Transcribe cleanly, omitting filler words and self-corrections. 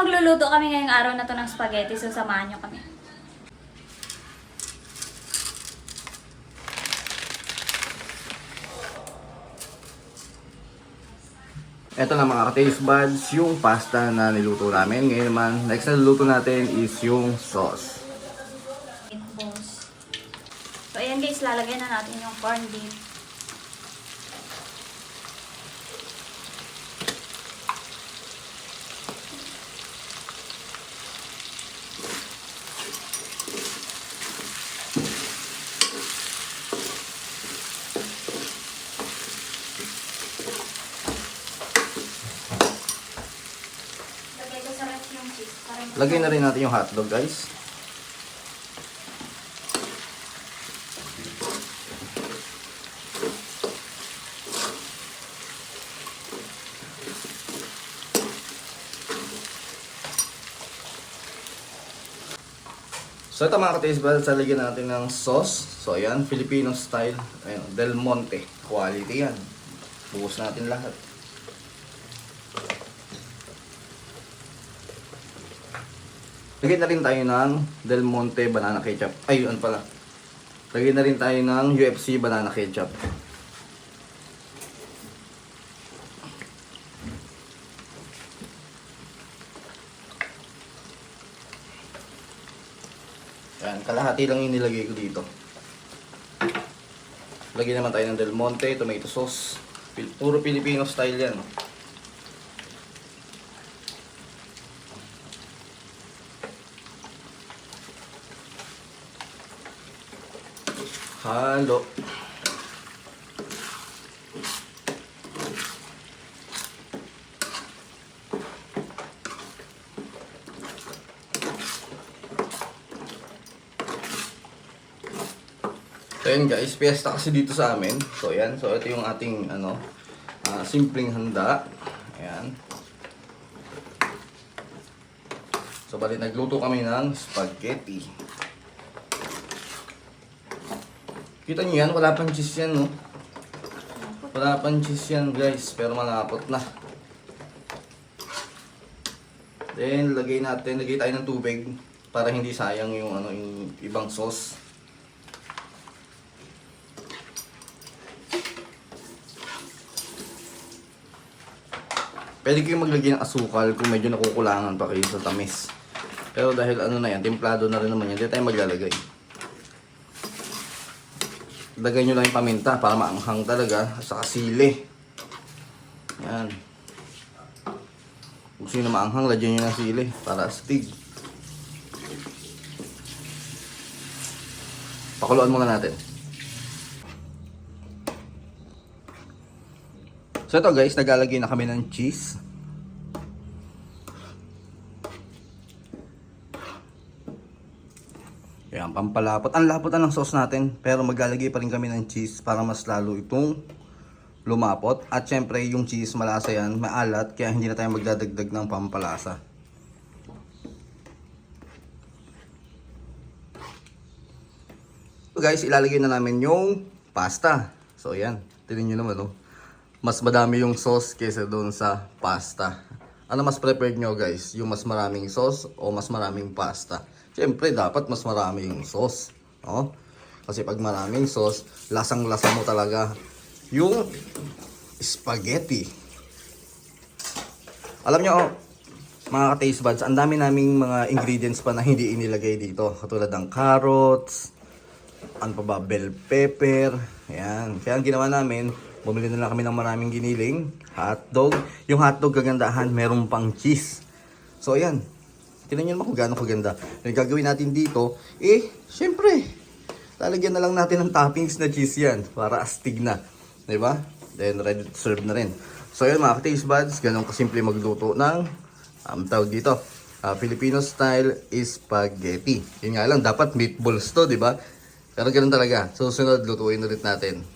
magluluto kami ngayong araw na to ng spaghetti, so samahan nyo kami. Ito na mga ka-taste buds, yung pasta na niluto namin. Ngayon naman, next na niluto natin is yung sauce. Meatballs. So ayan guys, lalagyan na natin yung corned beef. Lagay ko sa ref yung cheese. Lagay na rin natin yung hotdog, guys. So ito mga ka-taste buds, lalagyan natin ng sauce. So ayan, Filipino style. Ayan, Del Monte. Quality yan. Buhos natin lahat. Lagyan na rin tayo ng Del Monte banana ketchup. Ay, yun pala. Lagyan na rin tayo ng UFC banana ketchup. Yan, kalahati lang yung nilagay ko dito. Lagyan naman tayo ng Del Monte, tomato sauce. Puro Filipino style yan. Halo. So yun guys, piyesta kasi dito sa amin. So yan, so ito yung ating simpleng handa. Ayan. So bali nagluto kami ng spaghetti. Kita niyo yan, wala pang cheese yan, no? Wala pang cheese yan guys, pero malapot na. Then lagay tayo ng tubig para hindi sayang yung yung ibang sauce. Pwede kayong maglagay ng asukal kung medyo nakukulangan pa kayo sa tamis. Pero dahil na yan, templado na rin naman yan, hindi tayo maglalagay. Lagay nyo lang yung paminta para maanghang talaga, sa sili. Yan. Kung sino maanghang, lagyan nyo ng sili para astig. Pakuluan muna natin. So ito guys, naglalagay na kami ng cheese. Ayan, pampalapot. Ang lapot na ng sauce natin, pero maglalagay pa rin kami ng cheese para mas lalo itong lumapot. At syempre yung cheese malasa yan, maalat, kaya hindi na tayo magdadagdag ng pampalasa. So guys, ilalagay na namin yung pasta. So ayan, tingnan nyo naman, oh. Mas madami yung sauce kaysa doon sa pasta. Ano mas preferred nyo guys? Yung mas maraming sauce o mas maraming pasta? Siyempre dapat mas marami yung sauce, no? Kasi pag maraming sauce, lasang-lasa mo talaga yung spaghetti. Alam nyo, mga ka-taste buds, ang dami naming mga ingredients pa na hindi inilagay dito. Katulad ng carrots, ano pa ba, bell pepper. Ayan. Kaya ang ginawa namin, bumili na lang kami ng maraming giniling, hotdog. Yung hotdog kagandahan, meron pang cheese. So ayan, tingnan nyo naman kung gaano kaganda. Yung gagawin natin dito, syempre, lalagyan na lang natin ng toppings na cheese yan, para astig na. Diba? Then ready to serve na rin. So ayan mga ka-taste buds, ganun kasimple magluto ng, tawag dito, Filipino style spaghetti. Yun nga lang, dapat meatballs to, diba? Pero ganun talaga. So sunod, lutuin ulit natin.